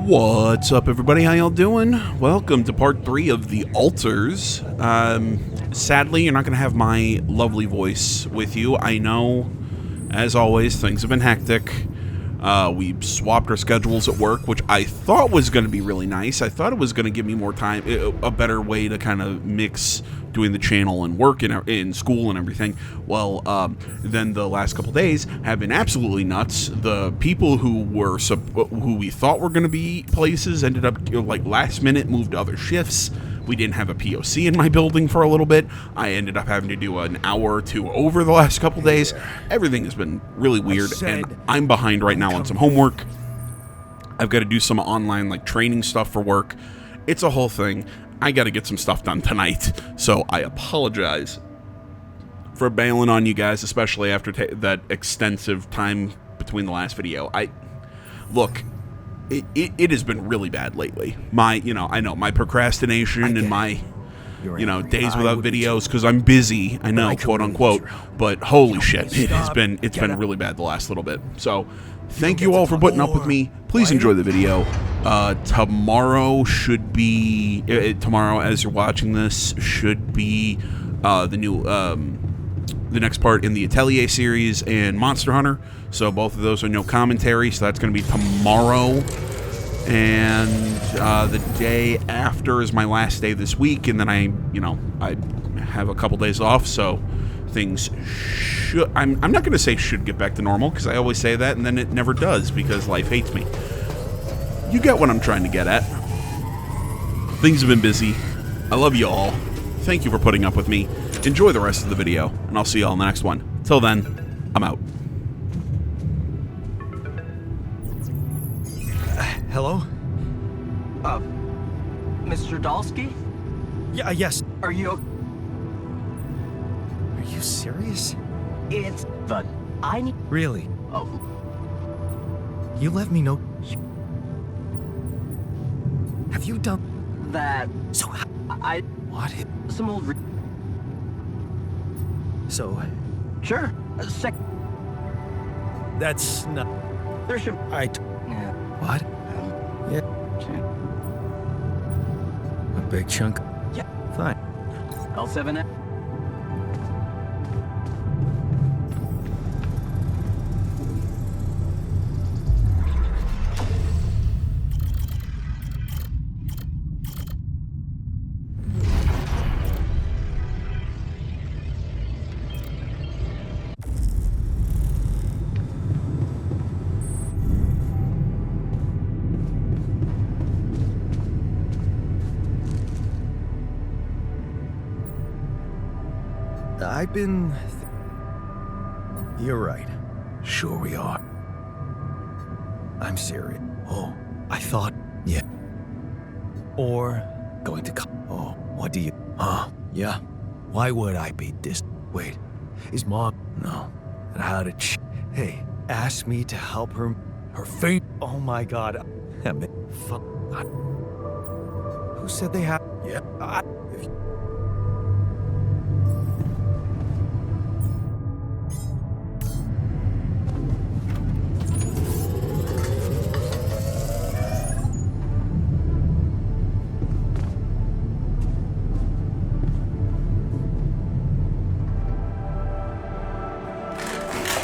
What's up, everybody? How y'all doing? Welcome to part 3 of The Alters. Sadly, you're not going to have my lovely voice with you. I know, as always, things have been hectic. We swapped our schedules at work, which I thought was going to be really nice. I thought it was going to give me more time, a better way to kind of mix doing the channel and work in school and everything. Well, then the last couple days have been absolutely nuts. The people who we thought were going to be places ended up like last minute moved to other shifts. We didn't have a POC in my building for a little bit. I ended up having to do an hour or two over the last couple days. Everything has been really weird, and I'm behind right now on some homework. I've got to do some online like training stuff for work. It's a whole thing. I got to get some stuff done tonight, so I apologize for bailing on you guys, especially after that extensive time between the last video. It has been really bad lately. I know my procrastination and my, days without videos because I'm busy. I know, quote unquote, but holy shit, it's been really bad the last little bit. So, thank you all for putting up with me. Please enjoy the video. Tomorrow as you're watching this, should be the next part in the Atelier series and Monster Hunter. So both of those are no commentary, so that's going to be tomorrow. And the day after is my last day this week, and then I have a couple days off, so things should... I'm not going to say should get back to normal, because I always say that, and then it never does, because life hates me. You get what I'm trying to get at. Things have been busy. I love you all. Thank you for putting up with me. Enjoy the rest of the video, and I'll see you all in the next one. Till then, I'm out. Hello? Mr. Dalsky? Yeah, yes. Are you... Are you serious? It's... But I need... Really? Oh. You let me know... Have you done... That... So how... I... What? Some old... So... Sure. That's not... There should... Yeah. What? Yeah. A big chunk? Yeah. Fine. L7... I've been... You're right. Sure we are. I'm serious. Oh, I thought... Yeah. Or... Going to come... Oh, what do you... Yeah. Why would I be this... Wait. Is Mom... No. And how did she... Hey, asked me to help her... Her faint... Oh my god. Fuck. Who said they have... Yeah.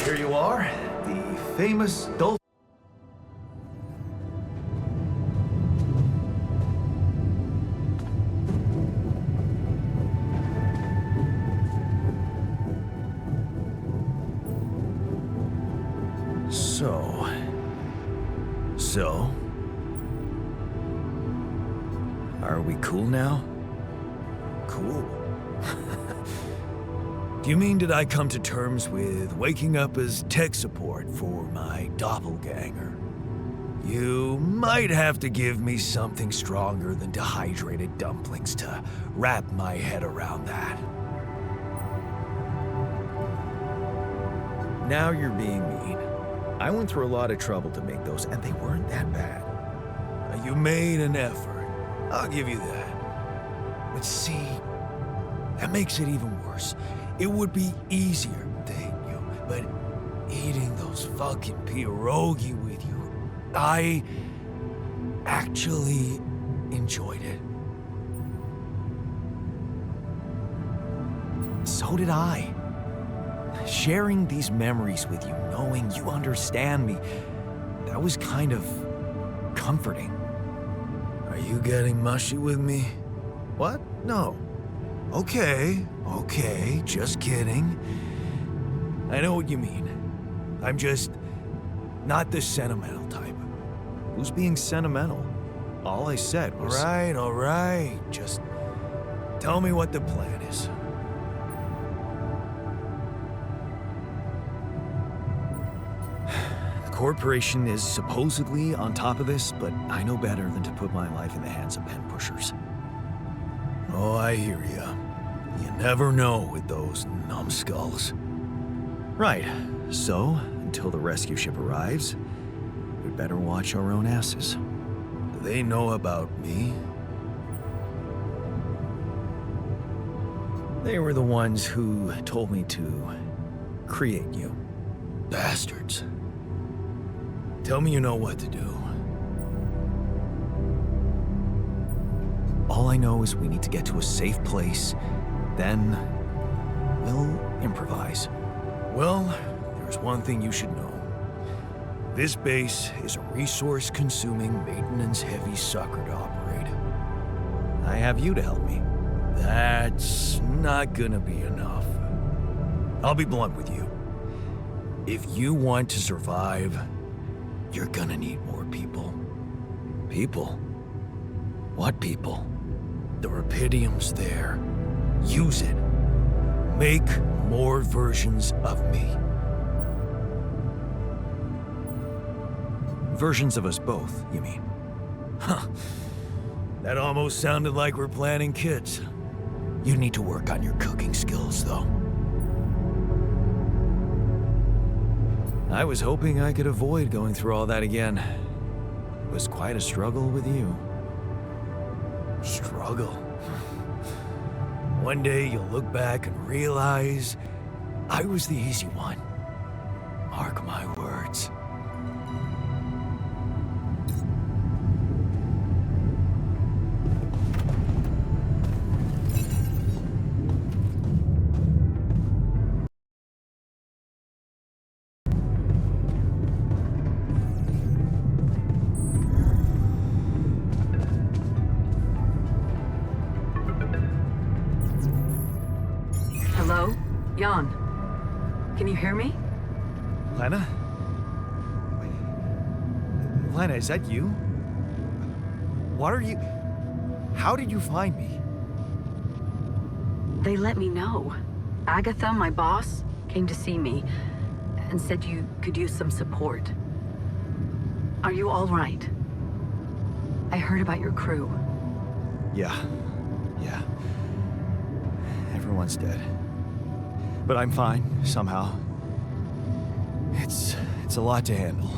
Here you are, the famous Dolphin. So, are we cool now? Cool. Do you mean did I come to terms with waking up as tech support for my doppelganger? You might have to give me something stronger than dehydrated dumplings to wrap my head around that. Now you're being mean. I went through a lot of trouble to make those, and they weren't that bad. You made an effort. I'll give you that. But see, that makes it even worse. It would be easier, thank you, but eating those fucking pierogi with you, actually enjoyed it. So did I. Sharing these memories with you, knowing you understand me, that was kind of comforting. Are you getting mushy with me? What? No. Okay, just kidding. I know what you mean. I'm just not the sentimental type. Who's being sentimental? All I said was... All right. Just tell me what the plan is. The corporation is supposedly on top of this, but I know better than to put my life in the hands of pen pushers. Oh, I hear ya. You never know with those numbskulls. Right. So, until the rescue ship arrives, we'd better watch our own asses. Do they know about me? They were the ones who told me to create you. Bastards. Tell me you know what to do. All I know is we need to get to a safe place, then we'll improvise. Well, there's one thing you should know. This base is a resource-consuming, maintenance-heavy sucker to operate. I have you to help me. That's not gonna be enough. I'll be blunt with you. If you want to survive, you're gonna need more people. People? What people? The Rapidium's there. Use it. Make more versions of me. Versions of us both, you mean? Huh. That almost sounded like we're planning kids. You need to work on your cooking skills, though. I was hoping I could avoid going through all that again. It was quite a struggle with you. Struggle? One day you'll look back and realize I was the easy one. Mark my words. Hello? Jan? Can you hear me? Lena? Lena, is that you? What are you... How did you find me? They let me know. Agatha, my boss, came to see me and said you could use some support. Are you all right? I heard about your crew. Yeah. Everyone's dead. But I'm fine, somehow. It's a lot to handle.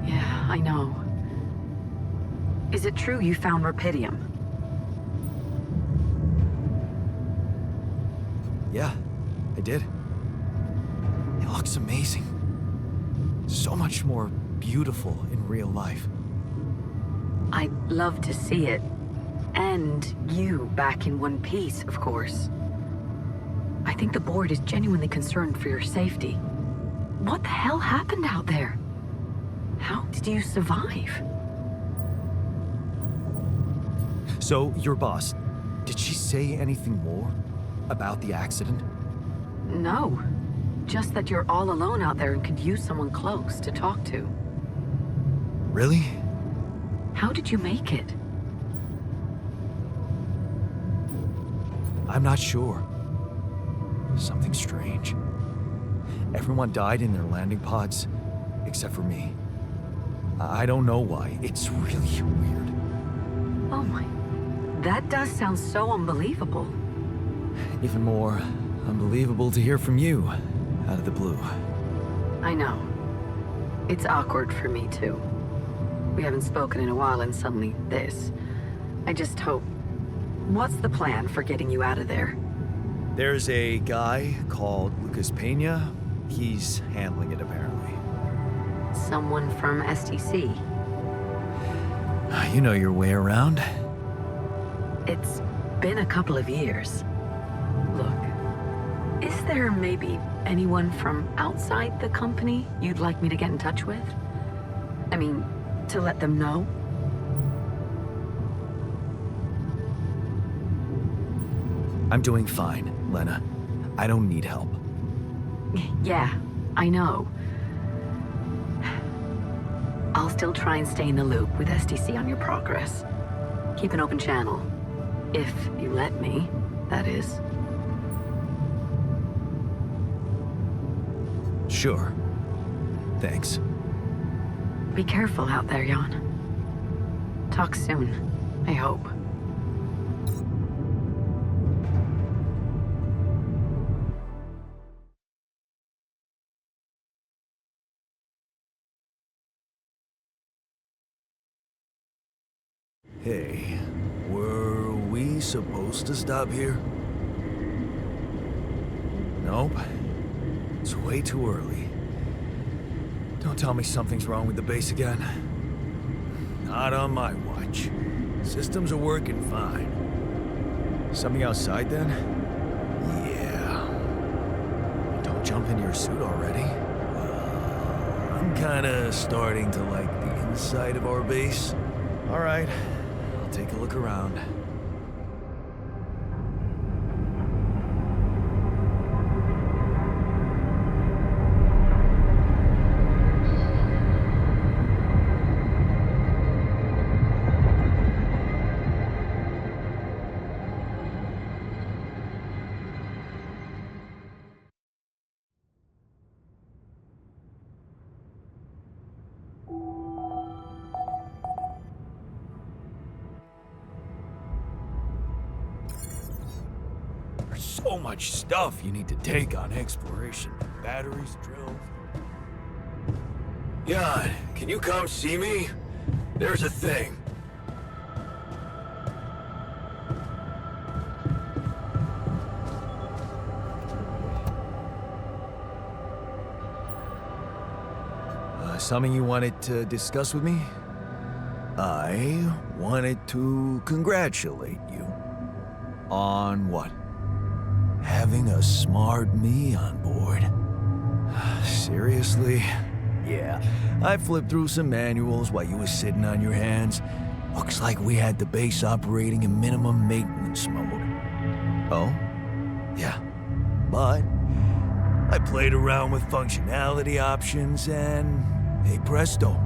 Yeah, I know. Is it true you found Rapidium? Yeah, I did. It looks amazing. So much more beautiful in real life. I'd love to see it. And you back in one piece, of course. I think the board is genuinely concerned for your safety. What the hell happened out there? How did you survive? So, your boss, did she say anything more about the accident? No. Just that you're all alone out there and could use someone close to talk to. Really? How did you make it? I'm not sure. Something strange. Everyone died in their landing pods, except for me. I don't know why. It's really weird. Oh my... That does sound so unbelievable. Even more unbelievable to hear from you, out of the blue. I know. It's awkward for me, too. We haven't spoken in a while and suddenly this. I just hope... What's the plan for getting you out of there? There's a guy called Lucas Pena. He's handling it, apparently. Someone from STC? You know your way around. It's been a couple of years. Look, is there maybe anyone from outside the company you'd like me to get in touch with? I mean, to let them know? I'm doing fine, Lena. I don't need help. Yeah, I know. I'll still try and stay in the loop with SDC on your progress. Keep an open channel. If you let me, that is. Sure. Thanks. Be careful out there, Jan. Talk soon, I hope. Hey, were we supposed to stop here? Nope. It's way too early. Don't tell me something's wrong with the base again. Not on my watch. Systems are working fine. Something outside then? Yeah. Don't jump in your suit already. I'm kinda starting to like the inside of our base. Alright, I'll take a look around. There's so much stuff you need to take on exploration. Batteries, drills. Jan, can you come see me? There's a thing. Something you wanted to discuss with me? I wanted to congratulate you. On what? Having a smart me on board. Seriously? Yeah, I flipped through some manuals while you were sitting on your hands. Looks like we had the base operating in minimum maintenance mode. Oh? Yeah. But I played around with functionality options and, hey presto,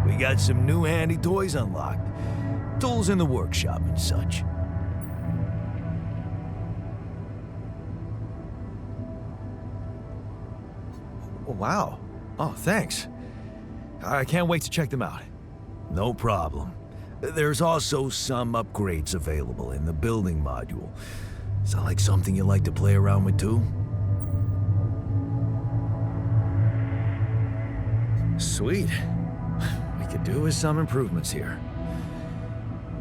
we got some new handy toys unlocked. Tools in the workshop and such. Wow. Oh, thanks. I can't wait to check them out. No problem. There's also some upgrades available in the building module. Sound like something you like to play around with too? Sweet. We could do with some improvements here.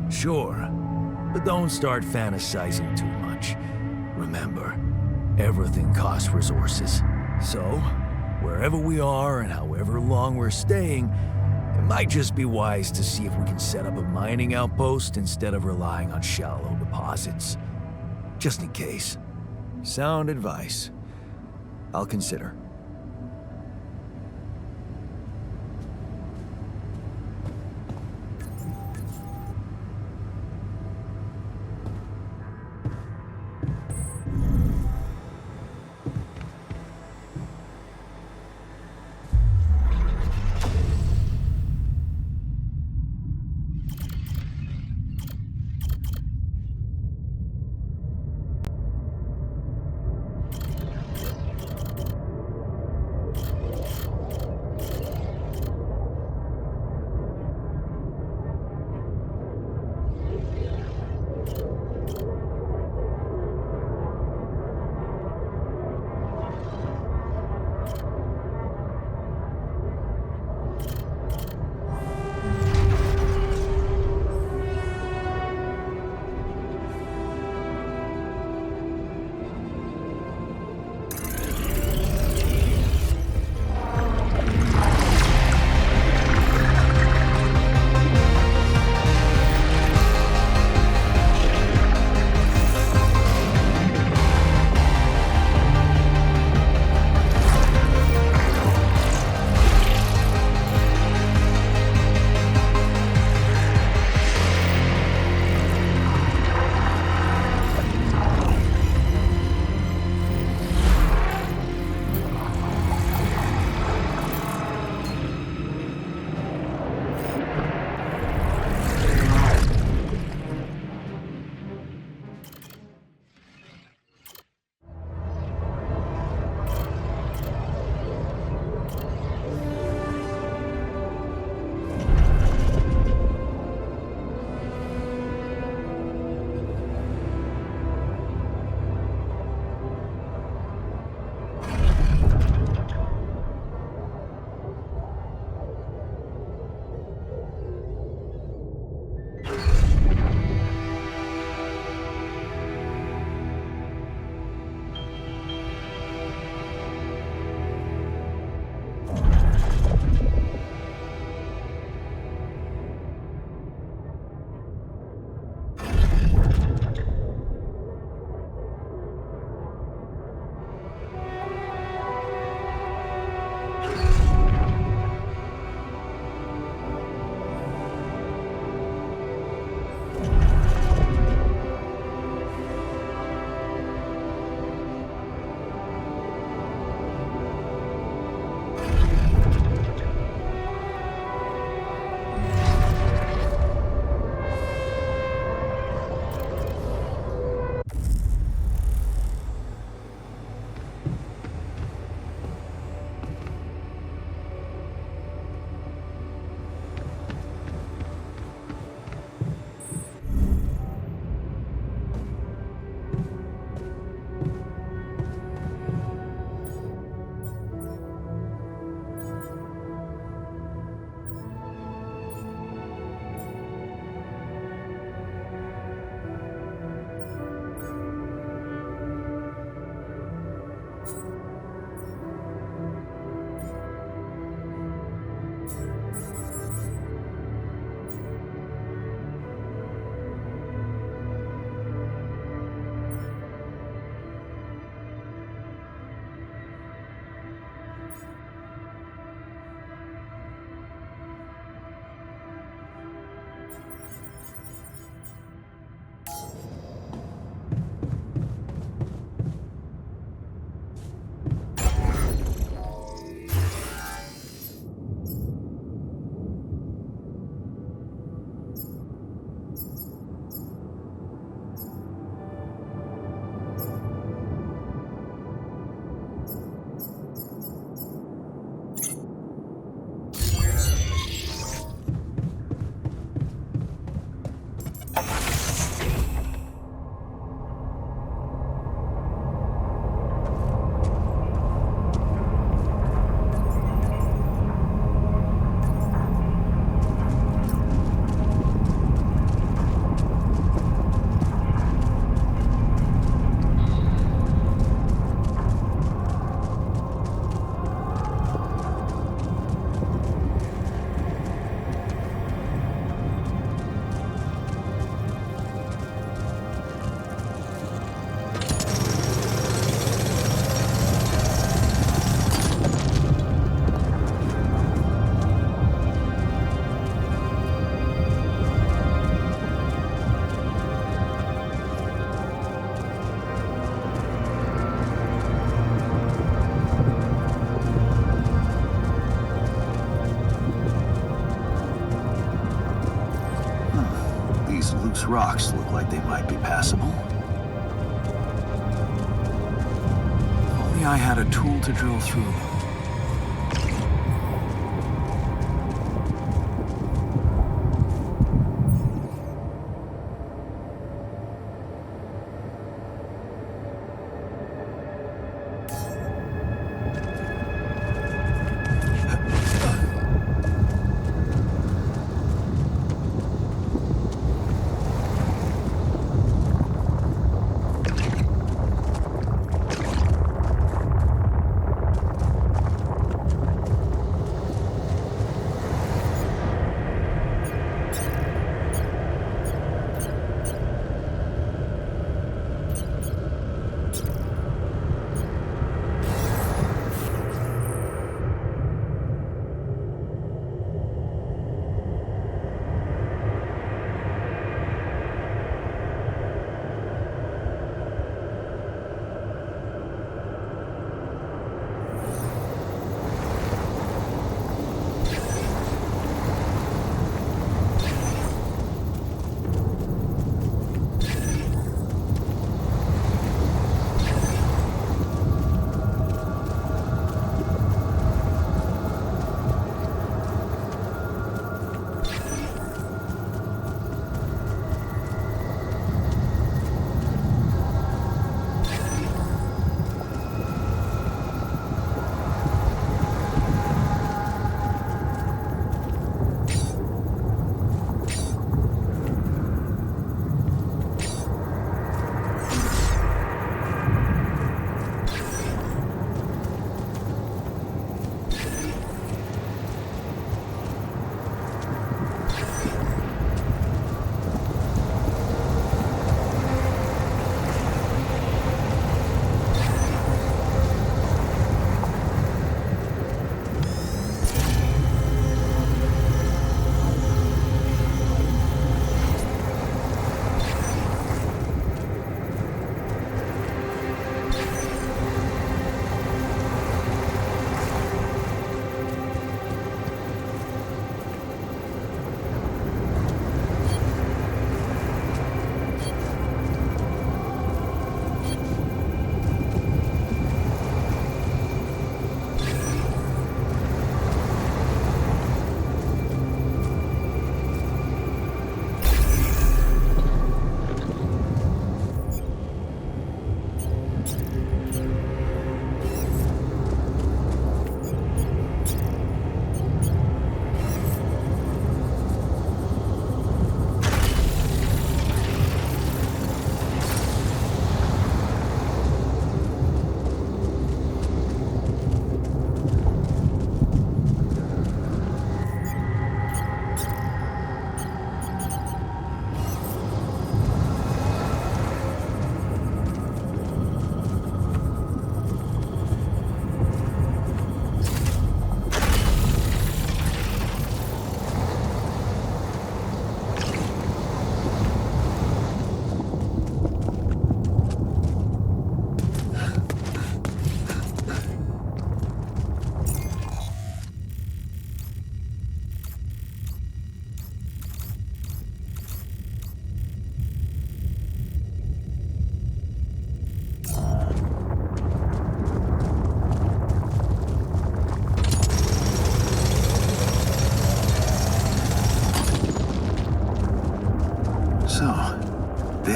Sure, but don't start fantasizing too much. Remember, everything costs resources. So, wherever we are and however long we're staying, it might just be wise to see if we can set up a mining outpost instead of relying on shallow deposits. Just in case. Sound advice. I'll consider. These loose rocks look like they might be passable. If only I had a tool to drill through them.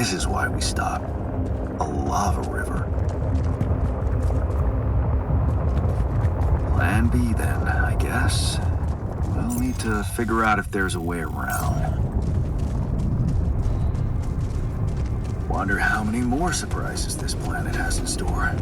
This is why we stopped. A lava river. Plan B then, I guess. We'll need to figure out if there's a way around. Wonder how many more surprises this planet has in store.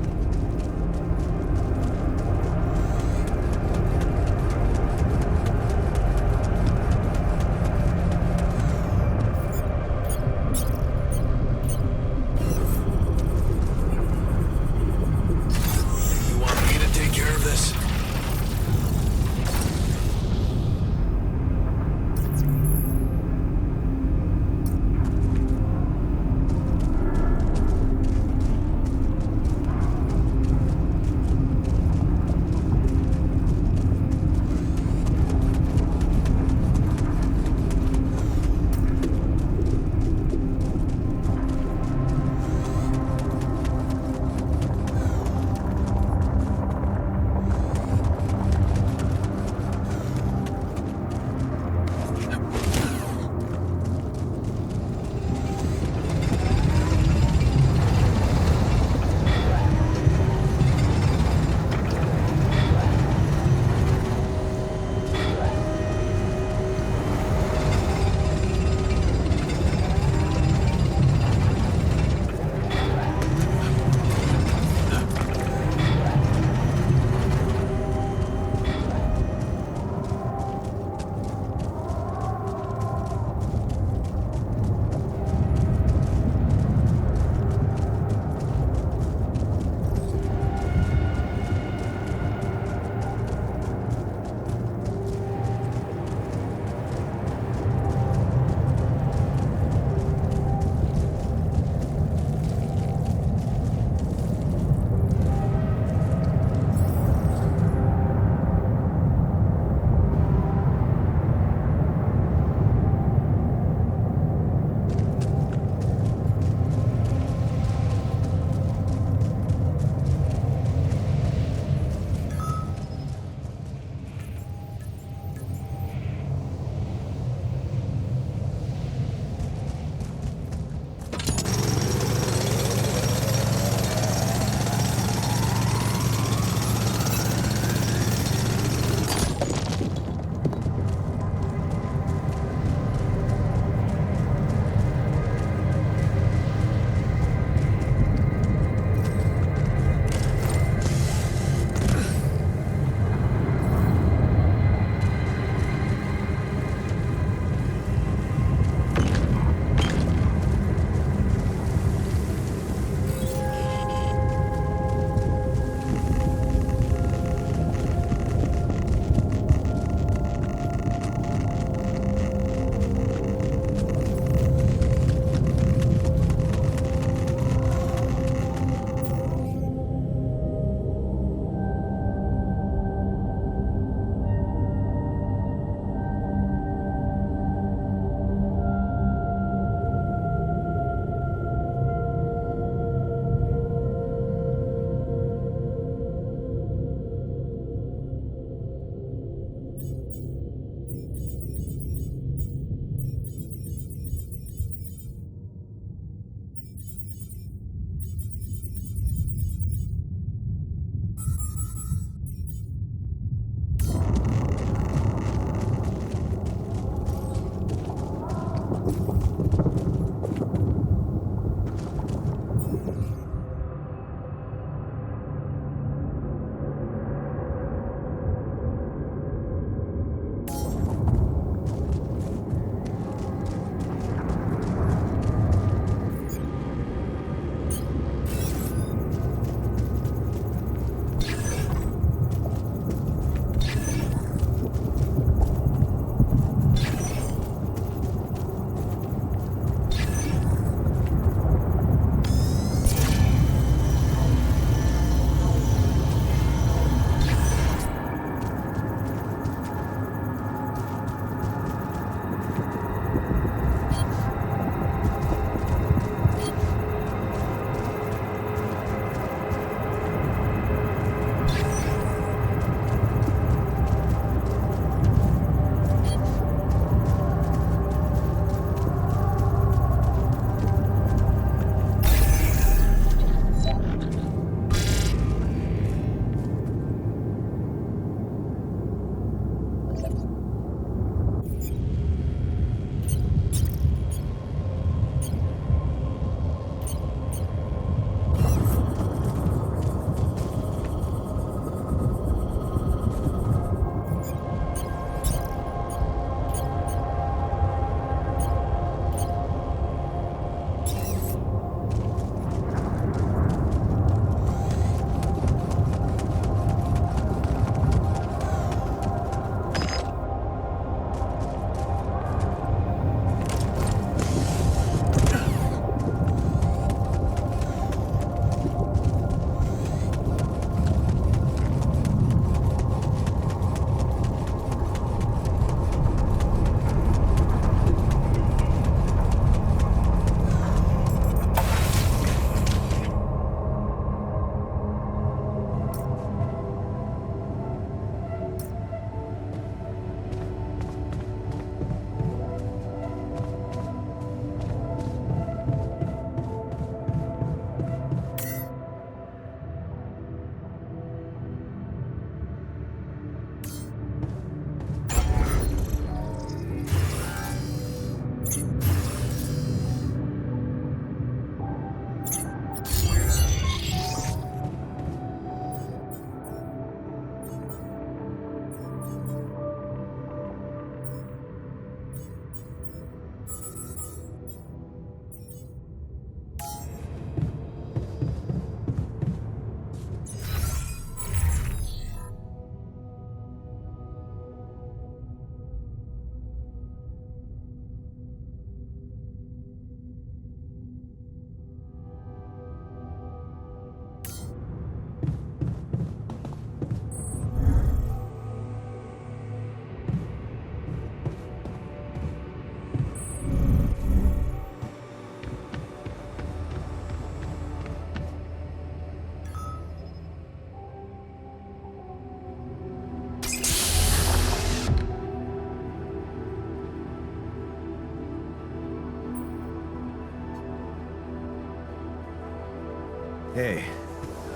Hey,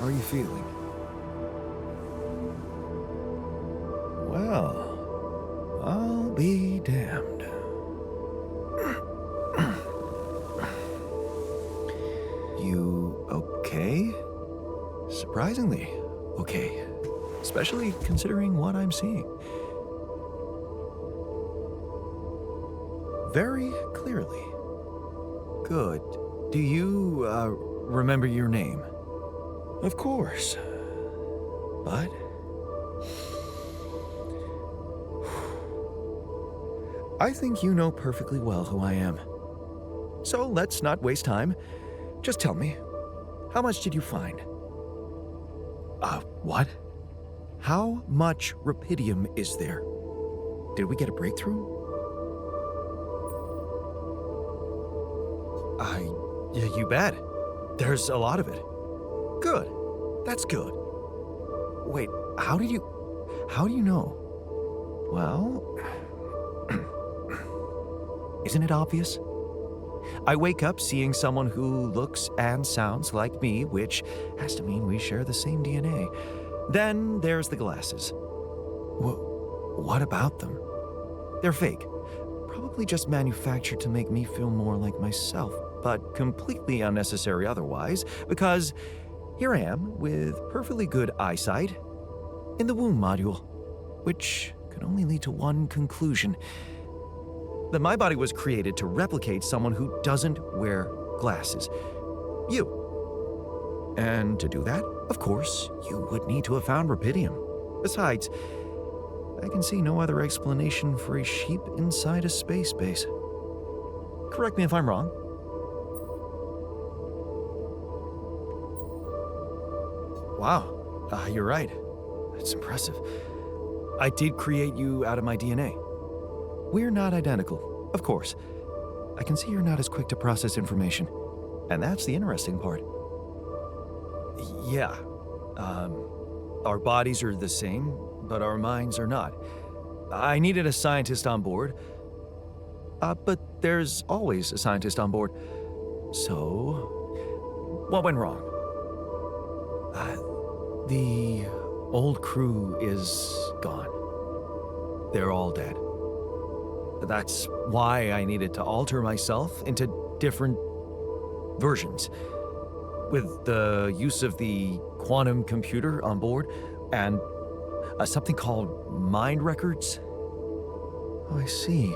how are you feeling? Well, I'll be damned. You okay? Surprisingly okay. Especially considering what I'm seeing. Very clearly. Good. Do you, remember your name? Of course. But... I think you know perfectly well who I am. So let's not waste time. Just tell me, how much did you find? What? How much rupidium is there? Did we get a breakthrough? Yeah, you bet. There's a lot of it. Good. That's good. Wait, how do you know? Well, isn't it obvious? I wake up seeing someone who looks and sounds like me, which has to mean we share the same DNA. Then there's the glasses. What about them? They're fake. Probably just manufactured to make me feel more like myself, but completely unnecessary otherwise, because here I am with perfectly good eyesight in the womb module, which can only lead to one conclusion: that my body was created to replicate someone who doesn't wear glasses. You. And to do that, of course, you would need to have found rupidium. Besides, I can see no other explanation for a sheep inside a space base. Correct me if I'm wrong. Wow, you're right. That's impressive. I did create you out of my DNA. We're not identical, of course. I can see you're not as quick to process information. And that's the interesting part. Yeah. Our bodies are the same, but our minds are not. I needed a scientist on board. But there's always a scientist on board. So, what went wrong? The old crew is gone. They're all dead. That's why I needed to alter myself into different versions. With the use of the quantum computer on board and something called mind records. Oh, I see.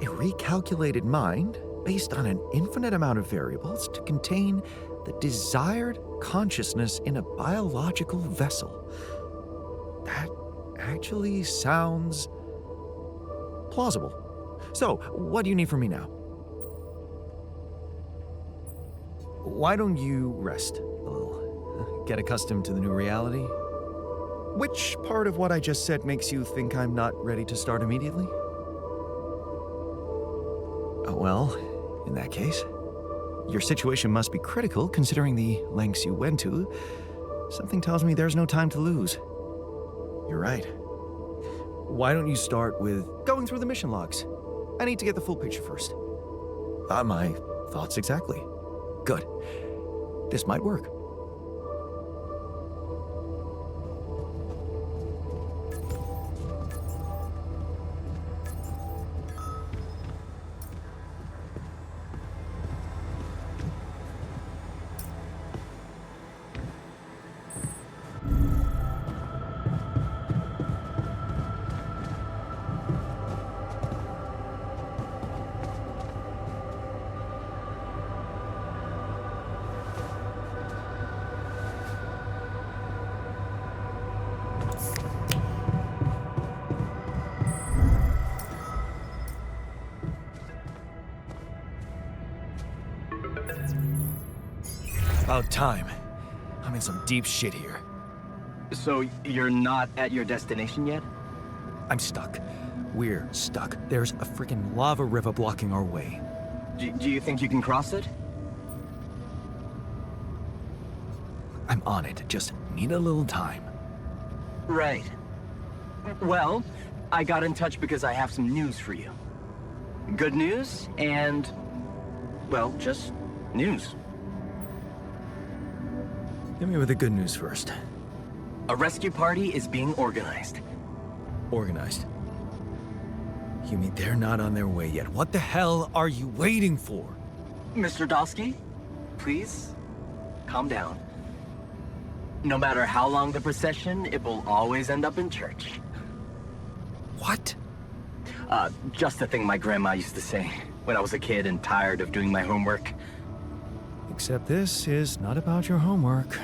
A recalculated mind based on an infinite amount of variables to contain the desired consciousness in a biological vessel. That actually sounds plausible. So, what do you need from me now? Why don't you rest a little? Get accustomed to the new reality? Which part of what I just said makes you think I'm not ready to start immediately? Well, in that case, your situation must be critical considering the lengths you went to. Something tells me there's no time to lose. You're right. Why don't you start with going through the mission logs? I need to get the full picture first. My thoughts exactly. Good. This might work. About time. I'm in some deep shit here. So you're not at your destination yet? I'm stuck. We're stuck. There's a freaking lava river blocking our way. Do you think you can cross it? I'm on it. Just need a little time. Right. Well, I got in touch because I have some news for you. Good news and, well, just news. Hit me with the good news first. A rescue party is being organized. Organized. You mean they're not on their way yet? What the hell are you waiting for? Mr. Dosky, please, calm down. No matter how long the procession, it will always end up in church. What? Just the thing my grandma used to say when I was a kid and tired of doing my homework. Except this is not about your homework.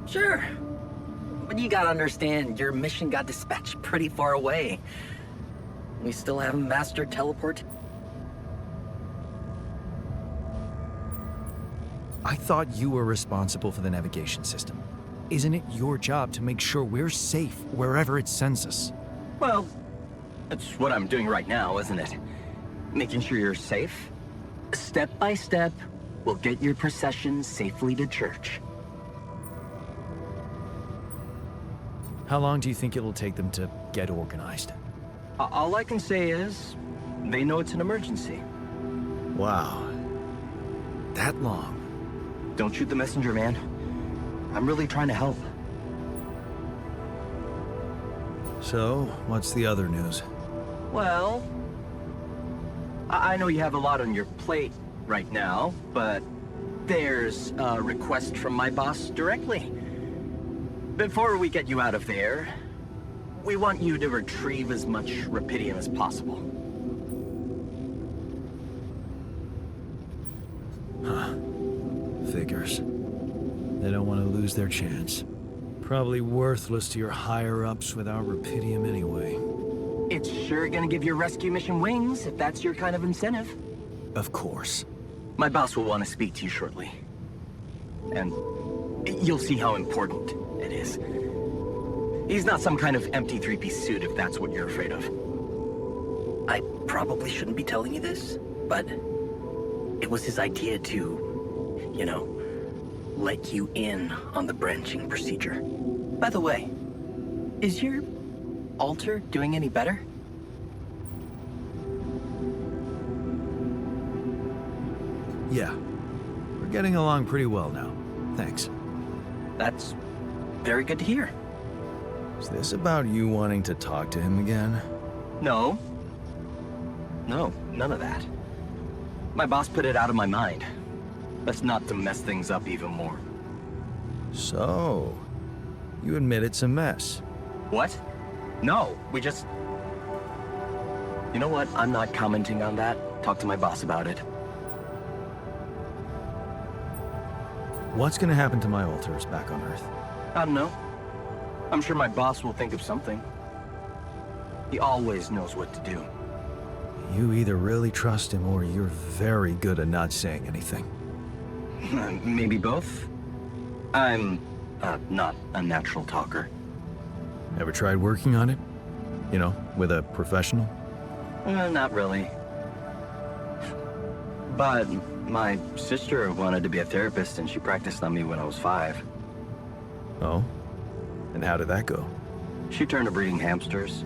Sure. But you gotta understand, your mission got dispatched pretty far away. We still haven't mastered teleport. I thought you were responsible for the navigation system. Isn't it your job to make sure we're safe wherever it sends us? Well, that's what I'm doing right now, isn't it? Making sure you're safe. Step by step, we'll get your procession safely to church. How long do you think it'll take them to get organized? All I can say is, they know it's an emergency. Wow. That long? Don't shoot the messenger, man. I'm really trying to help. So, what's the other news? Well, I know you have a lot on your plate right now, but there's a request from my boss directly. Before we get you out of there, we want you to retrieve as much Rapidium as possible. Figures. They don't want to lose their chance. Probably worthless to your higher-ups without Rapidium anyway. It's sure gonna give your rescue mission wings, if that's your kind of incentive. Of course. My boss will want to speak to you shortly. And you'll see how important it is. He's not some kind of empty three-piece suit, if that's what you're afraid of. I probably shouldn't be telling you this, but it was his idea to, you know, let you in on the branching procedure. By the way, is your altar doing any better? Yeah. We're getting along pretty well now. Thanks. That's very good to hear. Is this about you wanting to talk to him again? No. No, none of that. My boss put it out of my mind. That's not to mess things up even more. So, you admit it's a mess. What? No, we just... You know what? I'm not commenting on that. Talk to my boss about it. What's gonna happen to my altars back on Earth? I don't know. I'm sure my boss will think of something. He always knows what to do. You either really trust him or you're very good at not saying anything. Maybe both? I'm not a natural talker. Ever tried working on it? You know, with a professional? Not really. But my sister wanted to be a therapist and she practiced on me when I was 5. Oh? And how did that go? She turned to breeding hamsters.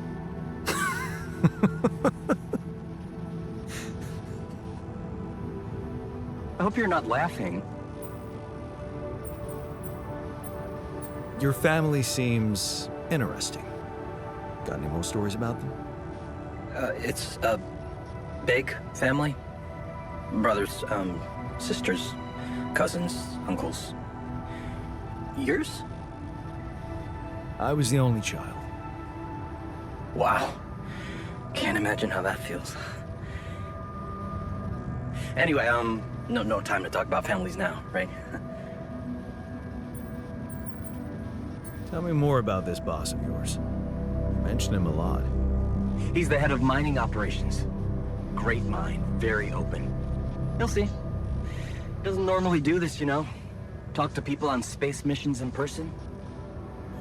I hope you're not laughing. Your family seems interesting. Got any more stories about them? It's a big family. Brothers, sisters, cousins, uncles. Yours? I was the only child. Wow. Can't imagine how that feels. Anyway, no time to talk about families now, right? Tell me more about this boss of yours. You mention him a lot. He's the head of mining operations. Great mind, very open. You'll see. Doesn't normally do this, you know. Talk to people on space missions in person.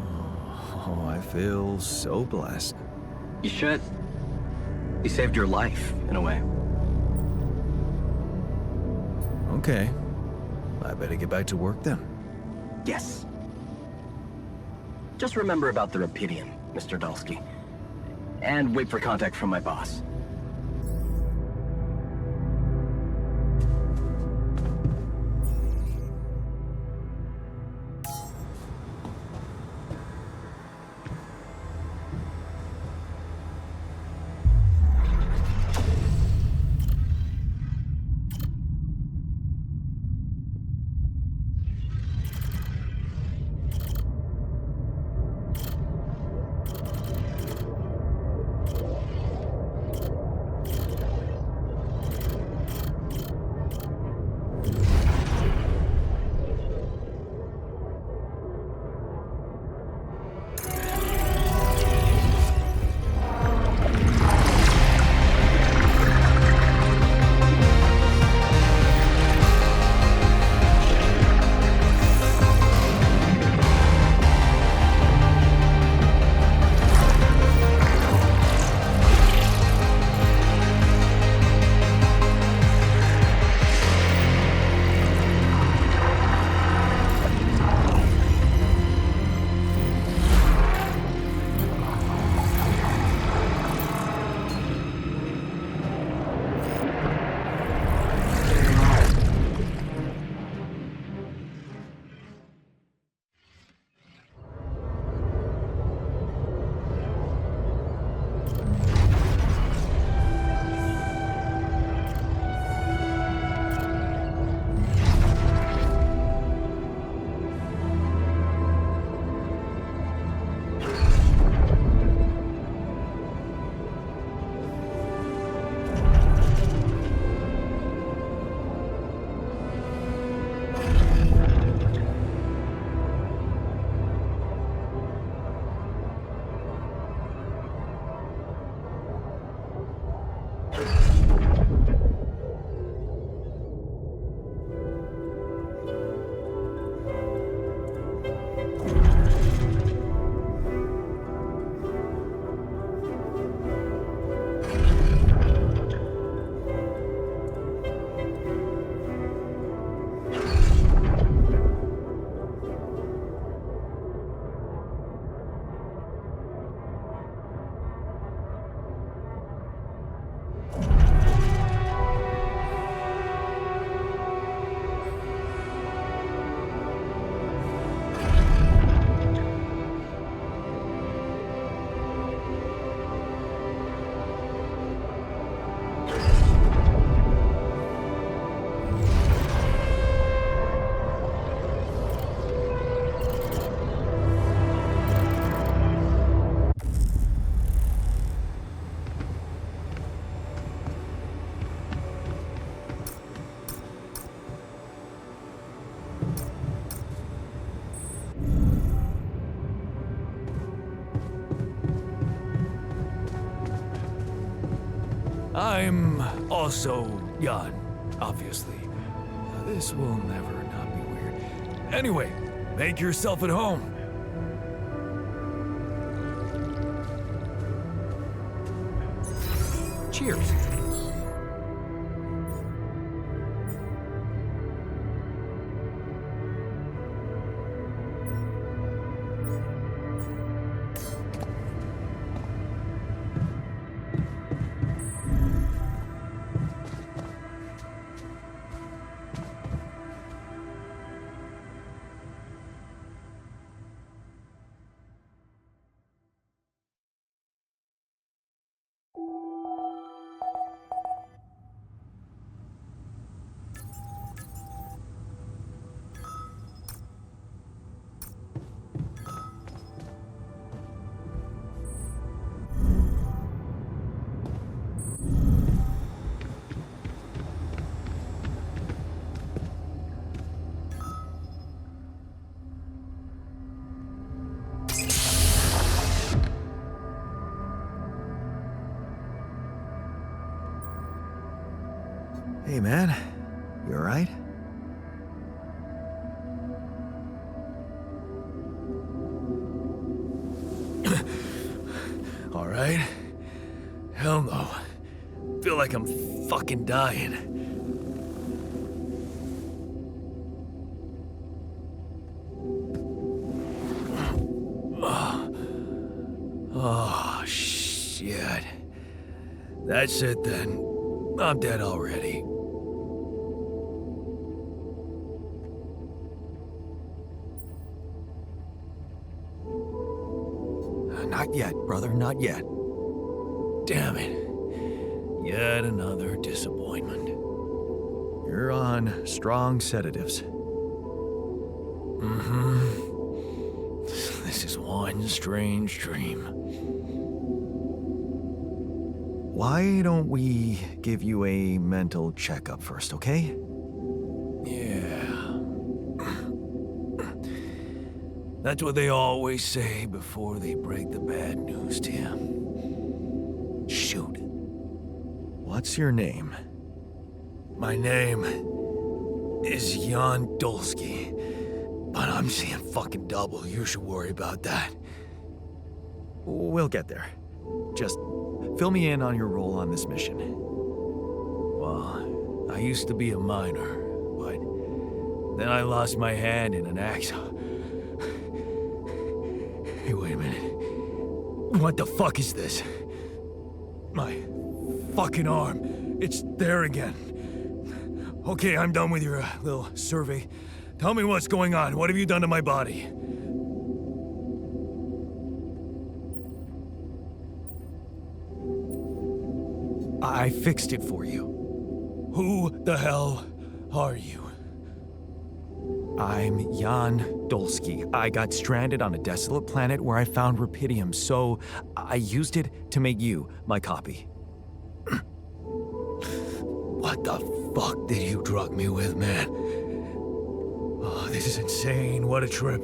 Oh, I feel so blessed. You should. He saved your life, in a way. Okay. I better get back to work then. Yes. Just remember about the Rapidium, Mr. Dulski. And wait for contact from my boss. also Jan, obviously. This will never not be weird. Anyway, make yourself at home. Cheers. Hey, man. You alright? Alright? Hell no. Feel like I'm fucking dying. Oh, shit. That's it then. I'm dead already. Not yet, brother, not yet. Damn it. Yet another disappointment. You're on strong sedatives. This is one strange dream. Why don't we give you a mental checkup first, okay? Yeah. That's what they always say before they break the bad news to you. Shoot. What's your name? My name is Jan Dolsky, but I'm seeing fucking double. You should worry about that. We'll get there. Just fill me in on your role on this mission. Well, I used to be a miner, but then I lost my hand in an accident. Hey, wait a minute. What the fuck is this? My fucking arm. It's there again. Okay, I'm done with your little survey. Tell me what's going on. What have you done to my body? I fixed it for you. Who the hell are you? I'm Jan Dolsky. I got stranded on a desolate planet where I found Rapidium, so I used it to make you my copy. What the fuck did you drug me with, man? Oh, this is insane. What a trip.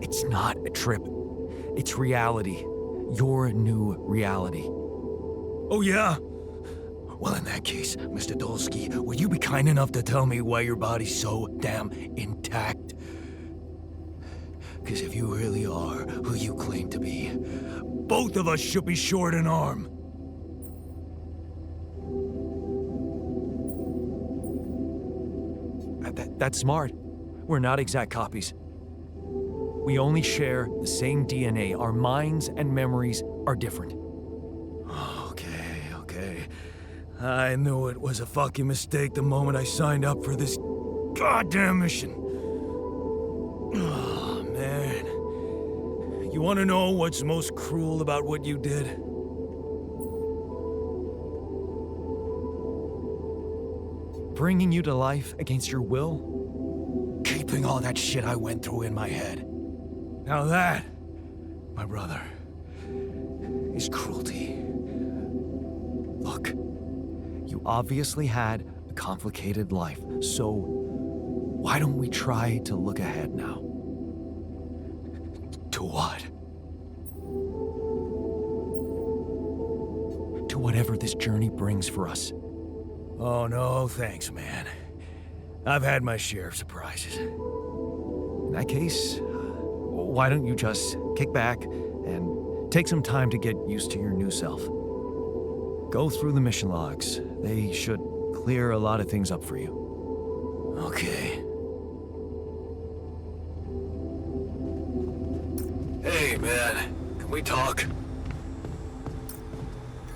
It's not a trip. It's reality. Your new reality. Oh, yeah? Well, in that case, Mr. Dolsky, will you be kind enough to tell me why your body's so damn intact? Because if you really are who you claim to be, both of us should be short an arm. That's smart. We're not exact copies. We only share the same DNA. Our minds and memories are different. Okay. I knew it was a fucking mistake the moment I signed up for this goddamn mission. Oh, man. You want to know what's most cruel about what you did? Bringing you to life against your will? Keeping all that shit I went through in my head. Now that, my brother, is cruelty. Look, you obviously had a complicated life, so why don't we try to look ahead now? To what? To whatever this journey brings for us. Oh, no, thanks, man. I've had my share of surprises. In that case, why don't you just kick back and take some time to get used to your new self? Go through the mission logs. They should clear a lot of things up for you. Okay. Hey, man. Can we talk?